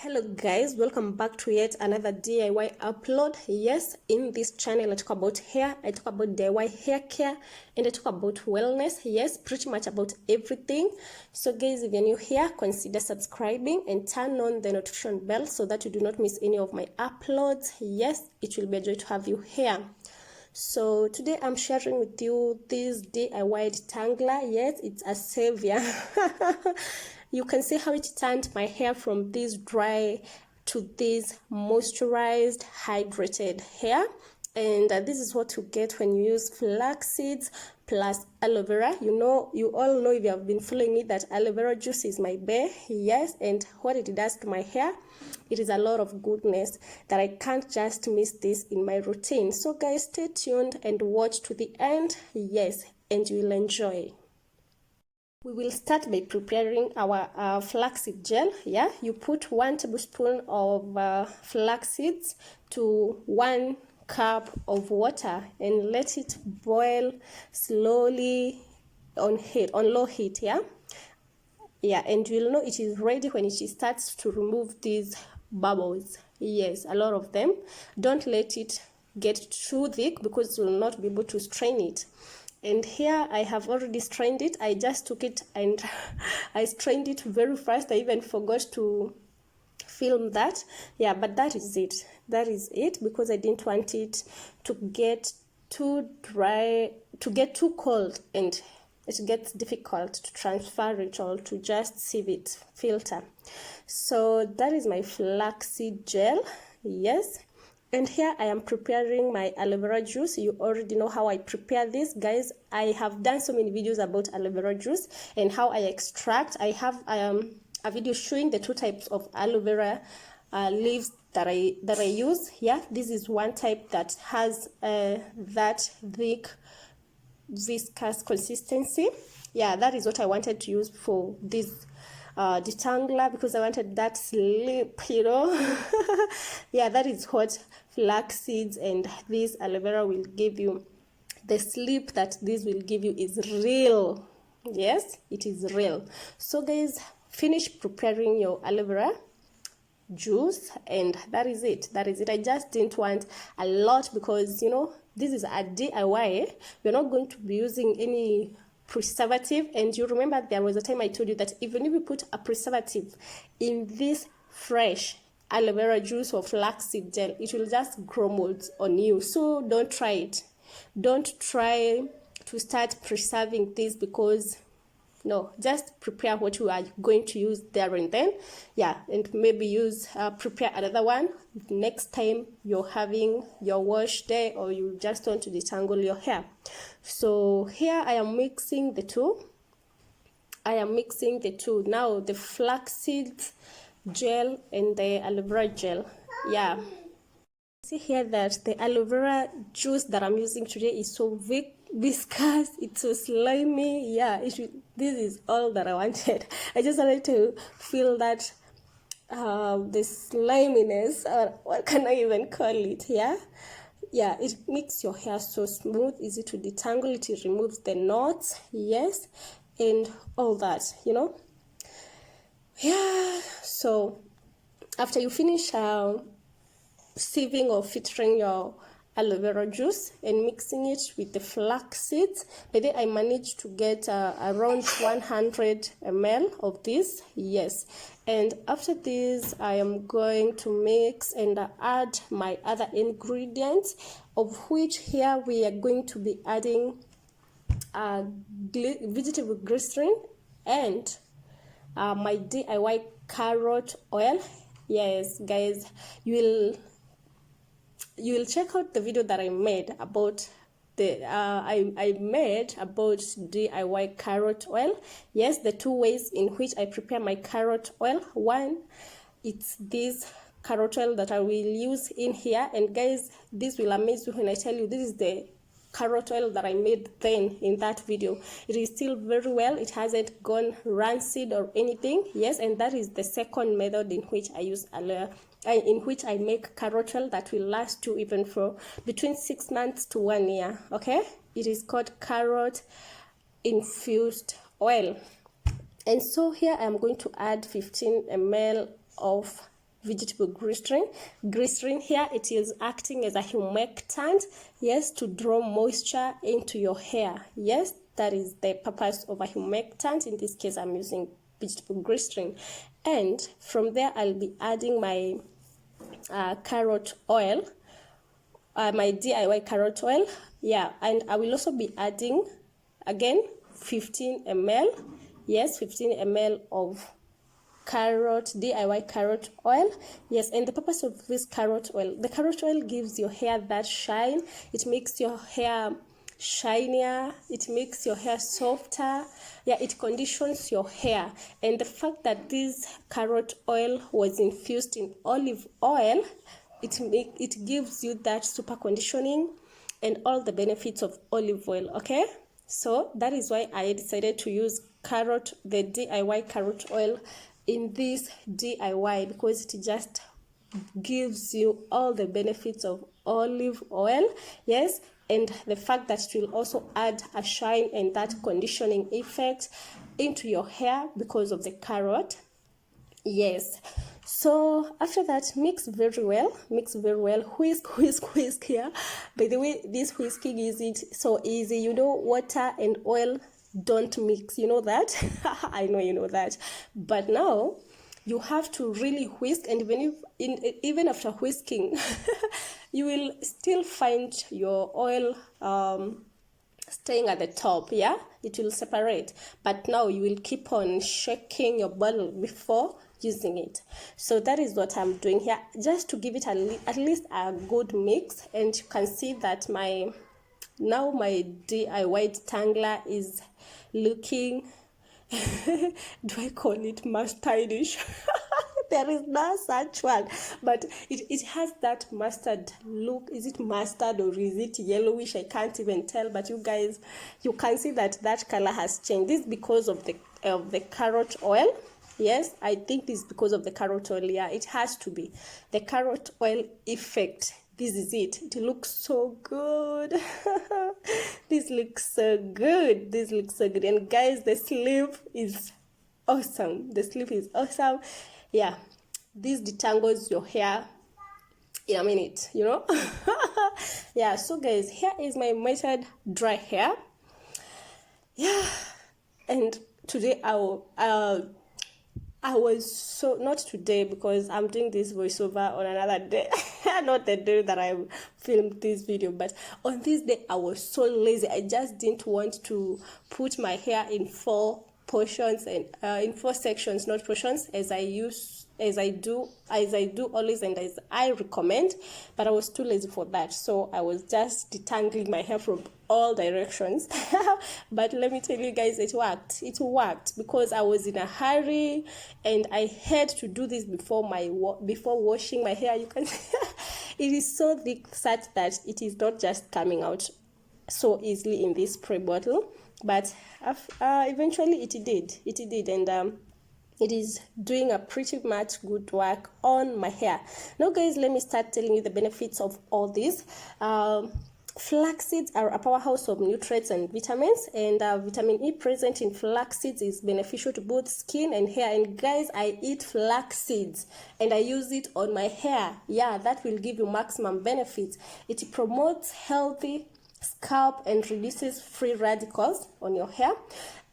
Hello guys, welcome back to yet another DIY upload. Yes, in this channel I talk about hair, I talk about DIY hair care, and I talk about wellness. Yes, pretty much about everything. So guys, if you're new here, consider subscribing and turn on the notification bell so that you do not miss any of my uploads. Yes, it will be a joy to have you here. So today I'm sharing with you this DIY detangler. Yes, it's a savior. You can see how it turned my hair from this dry to this moisturized, hydrated hair. And this is what you get when you use flax seeds plus aloe vera. You all know, if you have been following me, that aloe vera juice is my bae. Yes, and what it does to my hair, it is a lot of goodness that I can't just miss this in my routine. So guys, stay tuned and watch to the end. Yes, and you will enjoy. We will start by preparing our flaxseed gel. Yeah, you put 1 tablespoon of flax seeds to 1 cup of water and let it boil slowly on low heat. Yeah, and you'll know it is ready when it starts to remove these bubbles. Yes, a lot of them. Don't let it get too thick because you will not be able to strain it. And here I have already strained it. I just took it and I strained it very fast. I even forgot to film that. Yeah, but that is it. That is it, because I didn't want it to get too dry, to get too cold, and it gets difficult to transfer it or to just sieve it, filter. So that is my flaxseed gel. Yes. And here I am preparing my aloe vera juice. You already know how I prepare this, guys. I have done so many videos about aloe vera juice and how I extract. I have a video showing the 2 types of aloe vera leaves that I use. Yeah, this is one type that has that thick, viscous consistency. Yeah, that is what I wanted to use for this detangler, because I wanted that slip, Yeah, that is what flax seeds and this aloe vera will give you. The slip that this will give you is real. Yes, it is real. So guys, finish preparing your aloe vera juice, and that is it. I just didn't want a lot because this is a DIY. We're not going to be using any preservative, and you remember there was a time I told you that even if you put a preservative in this fresh aloe vera juice or flaxseed gel, it will just grow molds on you. So don't try it. Don't try to start preserving this, because no, just prepare what you are going to use there and then. Yeah, and maybe prepare another one next time you're having your wash day or you just want to detangle your hair. So here I am mixing the two. Now, the flaxseed gel and the aloe vera gel. Yeah, see here that the aloe vera juice that I'm using today is so viscous, it's so slimy. Yeah, this is all that I wanted. I just wanted to feel that the sliminess, or what can I even call it? Yeah, it makes your hair so smooth, easy to detangle. It removes the knots. Yes, and all that, yeah. So after you finish sieving or filtering your aloe vera juice and mixing it with the flax seeds, but then I managed to get around 100 ml of this. Yes, and after this I am going to mix and add my other ingredients, of which here we are going to be adding vegetable glycerin and my DIY carrot oil. Yes guys, you will check out the video that I made about I made about DIY carrot oil. Yes, the 2 ways in which I prepare my carrot oil. One, it's this carrot oil that I will use in here, and guys, this will amaze you when I tell you this is the carrot oil that I made then in that video. It is still very well, it hasn't gone rancid or anything. Yes, and that is the second method in which I use in which I make carrot oil that will last you even for between 6 months to 1 year. Okay, it is called carrot infused oil. And so here I am going to add 15 ml of vegetable glycerin here. It is acting as a humectant, yes, to draw moisture into your hair. Yes, that is the purpose of a humectant. In this case, I'm using vegetable glycerin. And from there, I'll be adding my carrot oil, my DIY carrot oil. Yeah, and I will also be adding again 15 ml. Yes, 15 ml of DIY carrot oil. Yes, and the purpose of this carrot oil, the carrot oil gives your hair that shine. It makes your hair shinier, it makes your hair softer. Yeah, it conditions your hair. And the fact that this carrot oil was infused in olive oil, it gives you that super conditioning and all the benefits of olive oil. Okay, so that is why I decided to use the DIY carrot oil in this DIY, because it just gives you all the benefits of olive oil. Yes, and the fact that it will also add a shine and that conditioning effect into your hair because of the carrot. Yes, so after that, mix very well, whisk here. By the way, this whisking is so easy. You know, water and oil don't mix, you know that. I know you know that, but now you have to really whisk, and even after whisking you will still find your oil staying at the top. Yeah, it will separate, but now you will keep on shaking your bottle before using it. So that is what I'm doing here, just to give it at least a good mix. And you can see that my DIY detangler is looking do I call it mustardish? There is no such one, but it has that mustard look. Is it mustard or is it yellowish? I can't even tell, but you guys, you can see that color has changed. This is because of the carrot oil. Yes, I think this is because of the carrot oil. Yeah, it has to be the carrot oil effect. This is it. It looks so good. This looks so good. And guys, the sleeve is awesome. Yeah, this detangles your hair in a minute, you know. Yeah, so guys, here is my matted dry hair. Yeah, and today I was so, not today because I'm doing this voiceover on another day, not the day that I filmed this video, but on this day I was so lazy. I just didn't want to put my hair in 4 portions and in 4 sections, not portions, as I do always and as I recommend, but I was too lazy for that. So I was just detangling my hair from all directions. But let me tell you guys, it worked because I was in a hurry and I had to do this before washing my hair. You can it is so thick such that it is not just coming out so easily in this spray bottle, but eventually it did, and it is doing a pretty much good work on my hair. Now guys, let me start telling you the benefits of all this. Flax seeds are a powerhouse of nutrients and vitamins, and vitamin E present in flax seeds is beneficial to both skin and hair. And guys, I eat flax seeds and I use it on my hair. Yeah, that will give you maximum benefits. It promotes healthy scalp and reduces free radicals on your hair,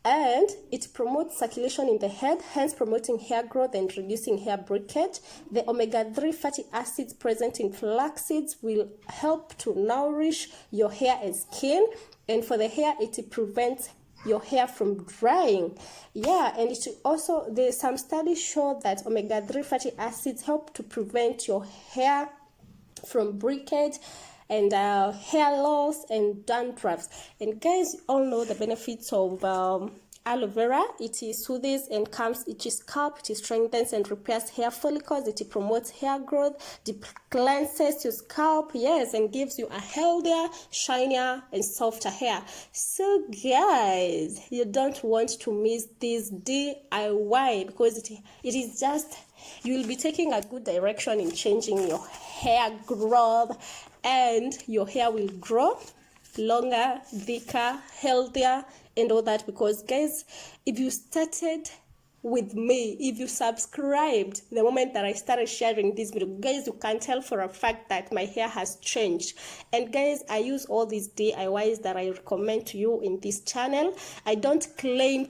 and it promotes circulation in the head, hence promoting hair growth and reducing hair breakage. The omega-3 fatty acids present in flax seeds will help to nourish your hair and skin, and for the hair it prevents your hair from drying. Yeah, and it also, some studies show that omega-3 fatty acids help to prevent your hair from breakage and hair loss and dandruffs. And guys, you all know the benefits of aloe vera. It soothes and calms itchy scalp, it strengthens and repairs hair follicles, it promotes hair growth, it cleanses your scalp, yes, and gives you a healthier, shinier and softer hair. So guys, you don't want to miss this DIY because it is just, you will be taking a good direction in changing your hair growth, and your hair will grow longer, thicker, healthier and all that. Because guys, if you started with me if you subscribed the moment that I started sharing this video. Guys, you can tell for a fact that my hair has changed. And guys, I use all these DIYs that I recommend to you in this channel. I don't claim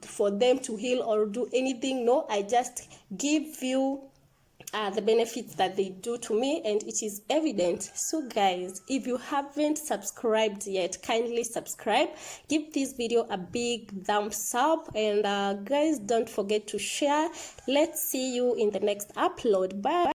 for them to heal or do anything. No, I just give you the benefits that they do to me, and it is evident. So guys, if you haven't subscribed yet, kindly subscribe, give this video a big thumbs up, and guys, don't forget to share. Let's see you in the next upload. Bye.